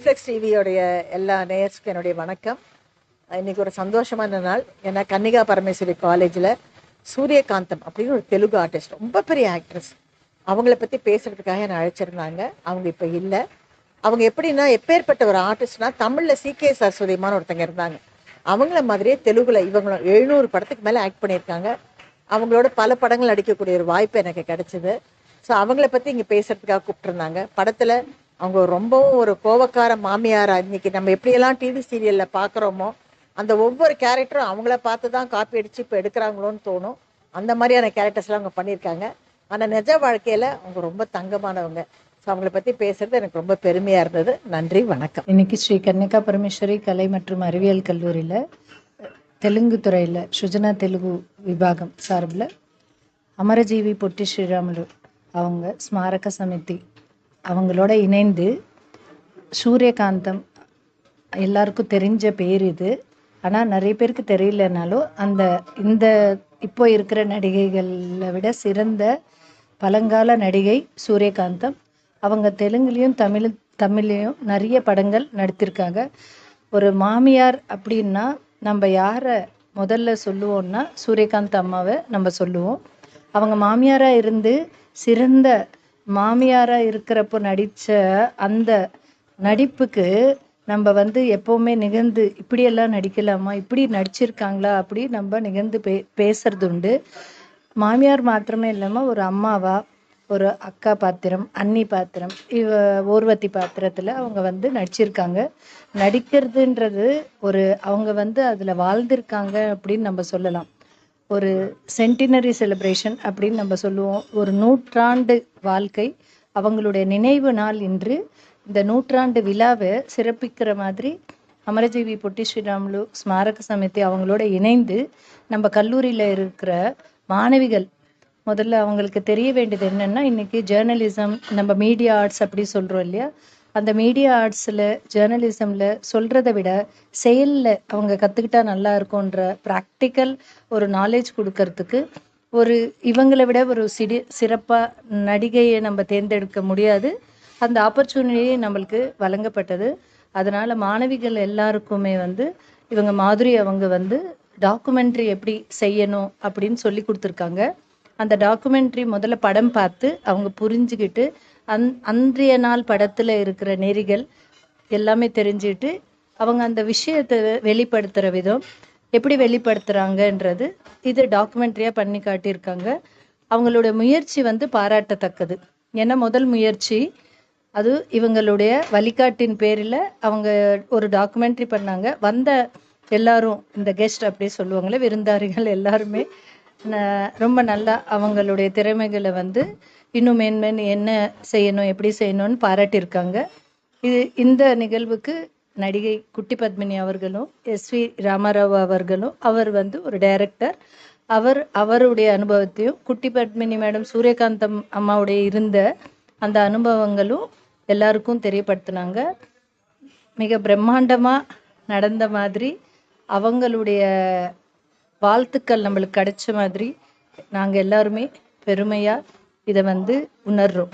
Reflex டிவியோடைய எல்லா நேயர்ஸ்க்கும் என்னுடைய வணக்கம். இன்னைக்கு ஒரு சந்தோஷமான நாள். ஏன்னா கன்னிகா பரமேஸ்வரி காலேஜில் சூரியகாந்தம் அப்படின்னு ஒரு தெலுங்கு ஆர்டிஸ்ட், ரொம்ப பெரிய ஆக்ட்ரஸ், அவங்கள பற்றி பேசுறதுக்காக என்னை அழைச்சிருந்தாங்க. அவங்க இப்போ இல்லை. அவங்க எப்படின்னா, எப்பேற்பட்ட ஒரு ஆர்டிஸ்ட்னா, தமிழில் CK சரஸ்வதிமான்னு ஒருத்தங்க இருந்தாங்க. அவங்கள மாதிரியே தெலுங்குல இவங்களும் 700 படத்துக்கு மேலே ஆக்ட் பண்ணியிருக்காங்க. அவங்களோட பல படங்கள் நடிக்கக்கூடிய ஒரு வாய்ப்பு எனக்கு கிடைச்சிது. ஸோ அவங்கள பற்றி இங்கே பேசுறதுக்காக கூப்பிட்டுருந்தாங்க. படத்தில் அவங்க ரொம்பவும் ஒரு கோவக்கார மாமியாரா, இன்னைக்கு நம்ம எப்படியெல்லாம் டிவி சீரியலில் பார்க்குறோமோ அந்த ஒவ்வொரு கேரக்டரும் அவங்கள பார்த்து தான் காப்பி அடித்து இப்போ எடுக்கிறாங்களோன்னு தோணும். அந்த மாதிரியான கேரக்டர்ஸ்லாம் அவங்க பண்ணியிருக்காங்க. ஆனால் நிஜ வாழ்க்கையில் அவங்க ரொம்ப தங்கமானவங்க. ஸோ அவங்கள பற்றி பேசுறது எனக்கு ரொம்ப பெருமையாக இருந்தது. நன்றி, வணக்கம். இன்னைக்கு ஸ்ரீ கன்னிகா பரமேஸ்வரி கலை மற்றும் அறிவியல் கல்லூரியில் தெலுங்கு துறையில் சுஜனா தெலுங்கு விபாகம் சார்பில் அமரஜீவி பொட்டி ஸ்ரீராமுலு அவங்க ஸ்மாரக சமிதி அவங்களோட இணைந்து சூரியகாந்தம், எல்லாருக்கும் தெரிஞ்ச பேர் இது. ஆனால் நிறைய பேருக்கு தெரியலனாலும் இந்த இப்போ இருக்கிற நடிகைகளை விட சிறந்த பழங்கால நடிகை சூரியகாந்தம். அவங்க தெலுங்குலேயும் தமிழ்லேயும் நிறைய படங்கள் நடித்திருக்காங்க. ஒரு மாமியார் அப்படின்னா நம்ம யாரை முதல்ல சொல்லுவோம்னா சூரியகாந்த் அம்மாவை நம்ம சொல்லுவோம். அவங்க மாமியாராக இருந்து சிறந்த மாமியாராக இருக்கிறப்போ நடித்த அந்த நடிப்புக்கு நம்ம எப்போவுமே நிகழ்ந்து இப்படியெல்லாம் நடிக்கலாமா, இப்படி நடிச்சிருக்காங்களா அப்படி நம்ம நிகழ்ந்து பேசுறது உண்டு. மாமியார் மாத்திரமே இல்லாமல் ஒரு அம்மாவா, ஒரு அக்கா பாத்திரம், அண்ணி பாத்திரம், ஓர்வத்தி பாத்திரத்தில் அவங்க நடிச்சிருக்காங்க. நடிக்கிறதுன்றது அவங்க அதில் வாழ்ந்திருக்காங்க அப்படின்னு நம்ம சொல்லலாம். ஒரு சென்டினரி செலிப்ரேஷன் அப்படின்னு நம்ம சொல்லுவோம். ஒரு நூற்றாண்டு வாழ்க்கை, அவங்களுடைய நினைவு நாள் இன்று. இந்த நூற்றாண்டு விழாவை சிறப்பிக்கிற மாதிரி அமரஜீவி பொட்டி ஸ்ரீராமுலு ஸ்மாரக சமிதி அவங்களோட இணைந்து நம்ம கல்லூரியில் இருக்கிற மாணவிகள், முதல்ல அவங்களுக்கு தெரிய வேண்டியது என்னென்னா, இன்றைக்கி ஜேர்னலிசம், நம்ம மீடியா ஆர்ட்ஸ் அப்படி சொல்கிறோம் இல்லையா, அந்த மீடியா ஆர்ட்ஸில் ஜேர்னலிசமில் சொல்கிறத விட செயலில் அவங்க கற்றுக்கிட்டா நல்லா இருக்கும்ன்ற ப்ராக்டிக்கல் ஒரு நாலேஜ் கொடுக்கறதுக்கு இவங்களை விட ஒரு சிறப்பாக நடிகையை நம்ம தேர்ந்தெடுக்க முடியாது. அந்த ஆப்பர்ச்சுனிட்டி நம்மளுக்கு வழங்கப்பட்டது. அதனால் மாணவிகள் எல்லாருக்குமே இவங்க மாதிரி அவங்க டாக்குமெண்ட்ரி எப்படி செய்யணும் அப்படின்னு சொல்லி கொடுத்துருக்காங்க. அந்த டாக்குமெண்ட்ரி முதல்ல படம் பார்த்து அவங்க புரிஞ்சுக்கிட்டு அன்றைய நாள் படத்தில் இருக்கிற நெறிகள் எல்லாமே தெரிஞ்சுக்கிட்டு அவங்க அந்த விஷயத்தை வெளிப்படுத்துகிற விதம் எப்படி வெளிப்படுத்துகிறாங்கன்றது இது டாக்குமெண்ட்ரியாக பண்ணி காட்டியிருக்காங்க. அவங்களோட முயற்சி பாராட்டத்தக்கது. ஏன்னா முதல் முயற்சி அது இவங்களுடைய வழிகாட்டின் பேரில் அவங்க ஒரு டாக்குமெண்ட்ரி பண்ணாங்க. வந்த எல்லாரும், இந்த கெஸ்ட் அப்படி சொல்லுவாங்களே, விருந்தாரிகள் எல்லாருமே ரொம்ப நல்லா அவங்களுடைய திறமைகளை இன்னும் மேன்மேன் என்ன செய்யணும், எப்படி செய்யணும்னு பாராட்டியிருக்காங்க. இந்த நிகழ்வுக்கு நடிகை குட்டி பத்மினி அவர்களும் SV ராமாராவ் அவர்களும், அவர் ஒரு டைரக்டர், அவருடைய அனுபவத்தையும், குட்டி பத்மினி மேடம் சூரியகாந்தம் அம்மாவுடைய இருந்த அந்த அனுபவங்களும் எல்லாருக்கும் தெரியப்படுத்தினாங்க. மிக பிரம்மாண்டமாக நடந்த மாதிரி, அவங்களுடைய வாழ்த்துக்கள் நம்மளுக்கு கிடைச்ச மாதிரி நாங்கள் எல்லாருமே பெருமையாக இதை உணர்றோம்.